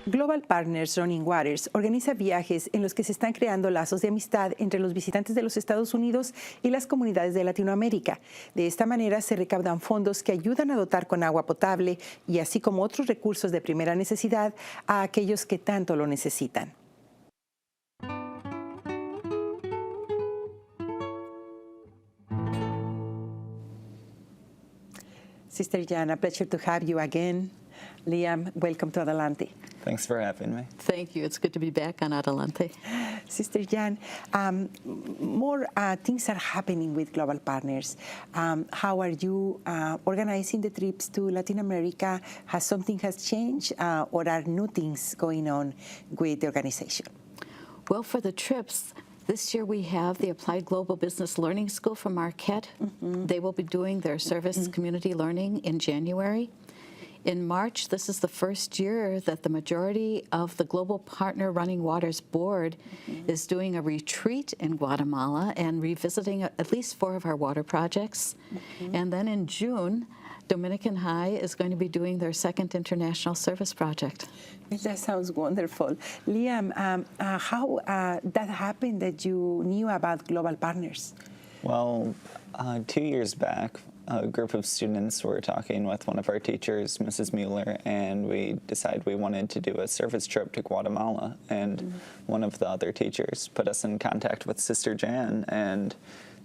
Global Partners Running Waters organiza viajes en los que se están creando lazos de amistad entre los visitantes de los Estados Unidos y las comunidades de Latinoamérica. De esta manera se recaudan fondos que ayudan a dotar con agua potable y así como otros recursos de primera necesidad a aquellos que tanto lo necesitan. Sister Jan, a pleasure to have you again. Liam, welcome to Adelante. Thanks for having me. Thank you. It's good to be back on Adelante. Sister Jan, more things are happening with Global Partners. How are you organizing the trips to Latin America? Has something changed or are new things going on with the organization? Well, for the trips, this year we have the Applied Global Business Learning School from Marquette. They will be doing their service community learning in January. In March, this is the first year that the majority of the Global Partner Running Waters Board is doing a retreat in Guatemala and revisiting at least 4 of our water projects. And then in June, Dominican High is going to be doing their 2nd international service project. That sounds wonderful. Liam, how that happened that you knew about Global Partners? Well, 2 years back, a group of students were talking with one of our teachers, Mrs. Mueller, and we decided we wanted to do a service trip to Guatemala. And one of the other teachers put us in contact with Sister Jan, and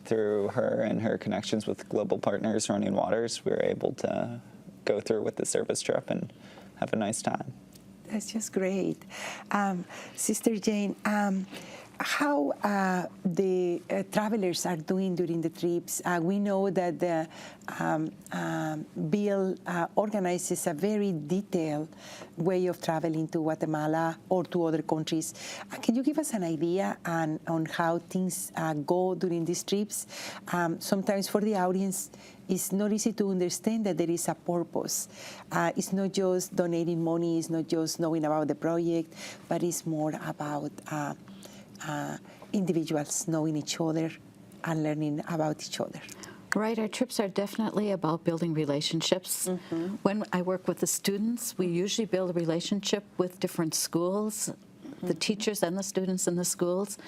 through her and her connections with Global Partners Running Waters, we were able to go through with the service trip and have a nice time. That's just great. Sister Jane, how the travelers are doing during the trips. We know that the Bill organizes a very detailed way of traveling to Guatemala or to other countries. Can you give us an idea on how things go during these trips? Sometimes for the audience, it's not easy to understand that there is a purpose. It's not just donating money, it's not just knowing about the project, but it's more about individuals knowing each other and learning about each other. Right, our trips are definitely about building relationships. When I work with the students, we usually build a relationship with different schools, the teachers and the students in the schools.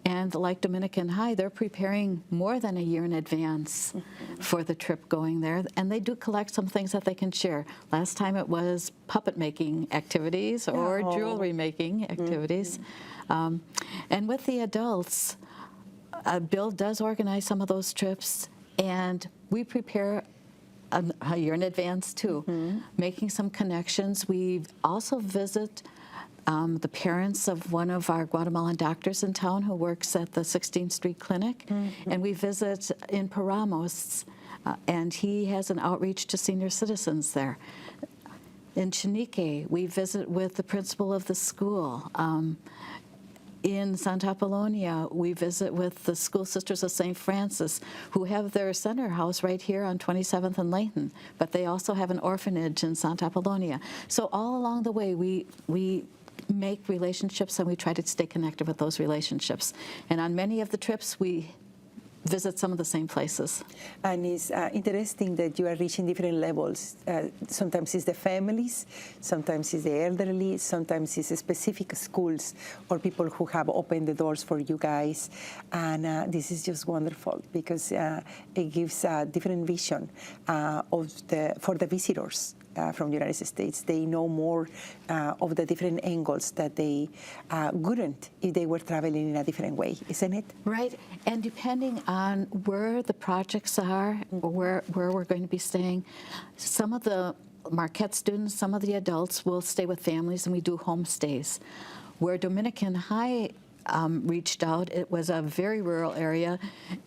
And like Dominican High, they're preparing more than a year in advance for the trip going there. And they do collect some things that they can share. Last time it was puppet making activities or jewelry making activities. And with the adults, Bill does organize some of those trips, and we prepare a year in advance too, making some connections. We also visit the parents of one of our Guatemalan doctors in town who works at the 16th Street Clinic, and we visit in Paramos, and he has an outreach to senior citizens there. In Chinique, we visit with the principal of the school. In Santa Apollonia, we visit with the School Sisters of St. Francis, who have their center house right here on 27th and Layton, but they also have an orphanage in Santa Apollonia. So all along the way, we make relationships and we try to stay connected with those relationships. And on many of the trips, we visit some of the same places. And it's interesting that you are reaching different levels. Sometimes it's the families, sometimes it's the elderly, sometimes it's specific schools or people who have opened the doors for you guys. And this is just wonderful because it gives a different vision for the visitors. From the United States. They know more of the different angles that they wouldn't if they were traveling in a different way, isn't it? Right, and depending on where the projects are, where we're going to be staying, some of the Marquette students, some of the adults will stay with families and we do homestays. Where Dominican High reached out, it was a very rural area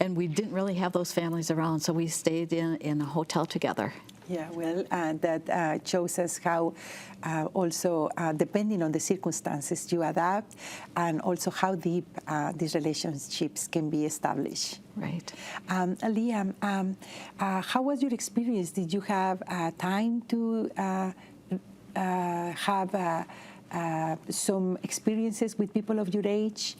and we didn't really have those families around, so we stayed in a hotel together. Yeah, well, that shows us how also, depending on the circumstances, you adapt, and also how deep these relationships can be established. Right. Liam, how was your experience? Did you have time to have some experiences with people of your age?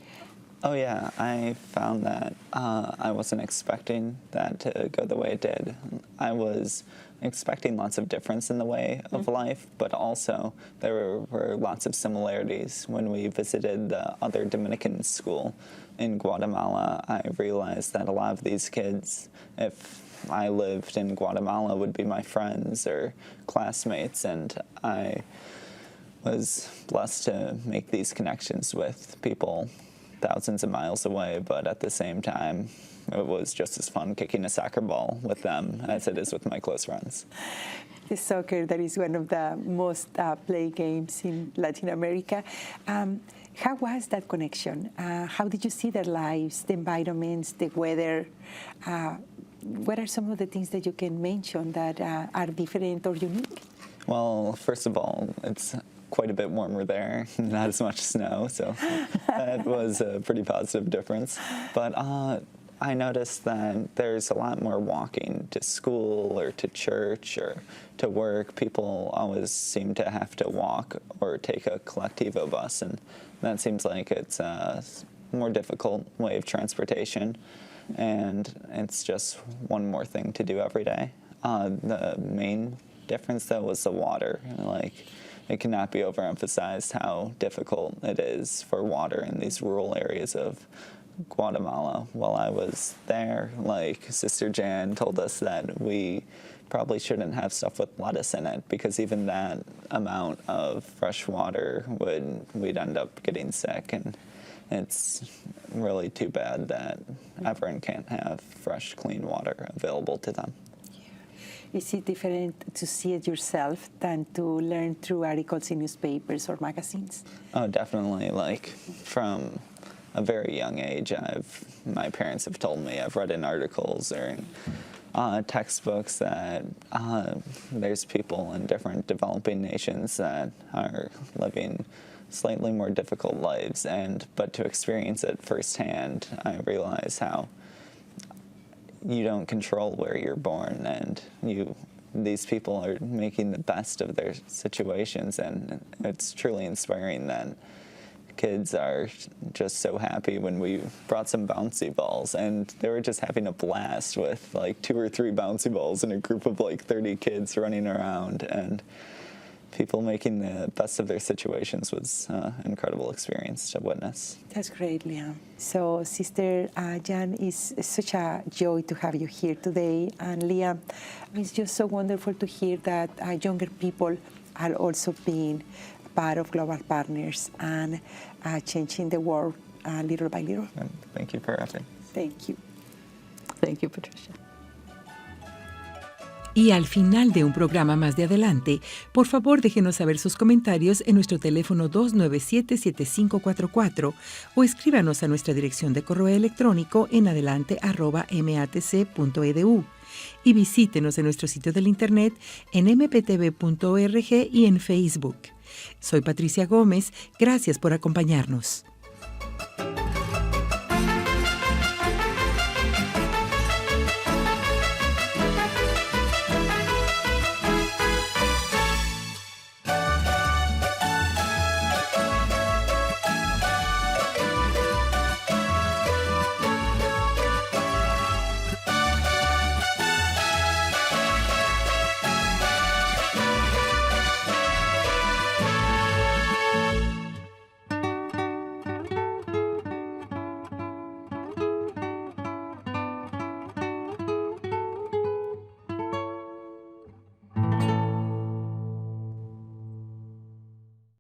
Oh yeah, I found that I wasn't expecting that to go the way it did. I was expecting lots of difference in the way of life, but also there were lots of similarities. When we visited the other Dominican school in Guatemala, I realized that a lot of these kids, if I lived in Guatemala, would be my friends or classmates, and I was blessed to make these connections with people thousands of miles away, but at the same time, it was just as fun kicking a soccer ball with them as it is with my close friends. The soccer, that is one of the most played games in Latin America. How was that connection? How did you see their lives, the environments, the weather? What are some of the things that you can mention that are different or unique? Well, first of all, it's quite a bit warmer there, not as much snow, so that was a pretty positive difference. But I noticed that there's a lot more walking to school or to church or to work. People always seem to have to walk or take a collectivo bus, and that seems like it's a more difficult way of transportation, and it's just one more thing to do every day. The main difference, though, was the water. Like, it cannot be overemphasized how difficult it is for water in these rural areas of Guatemala. While I was there, like, Sister Jan told us that we probably shouldn't have stuff with lettuce in it, because even that amount of fresh water we'd end up getting sick, and it's really too bad that everyone can't have fresh, clean water available to them. Is it different to see it yourself than to learn through articles in newspapers or magazines? Oh, definitely. Like, from a very young age, my parents have told me, I've read in articles or in textbooks that there's people in different developing nations that are living slightly more difficult lives, but to experience it firsthand, I realize how you don't control where you're born, and these people are making the best of their situations, and it's truly inspiring that kids are just so happy. When we brought some bouncy balls, and they were just having a blast with like 2 or 3 bouncy balls in a group of like 30 kids running around, and people making the best of their situations was an incredible experience to witness. That's great, Liam. So, Sister Jan, it's such a joy to have you here today. And Liam, it's just so wonderful to hear that younger people are also being part of Global Partners and changing the world little by little. And thank you for having me. Thank you. Thank you, Patricia. Y al final de un programa más de Adelante, por favor déjenos saber sus comentarios en nuestro teléfono 297-7544 o escríbanos a nuestra dirección de correo electrónico en adelante@matc.edu y visítenos en nuestro sitio del internet en mptv.org y en Facebook. Soy Patricia Gómez, gracias por acompañarnos.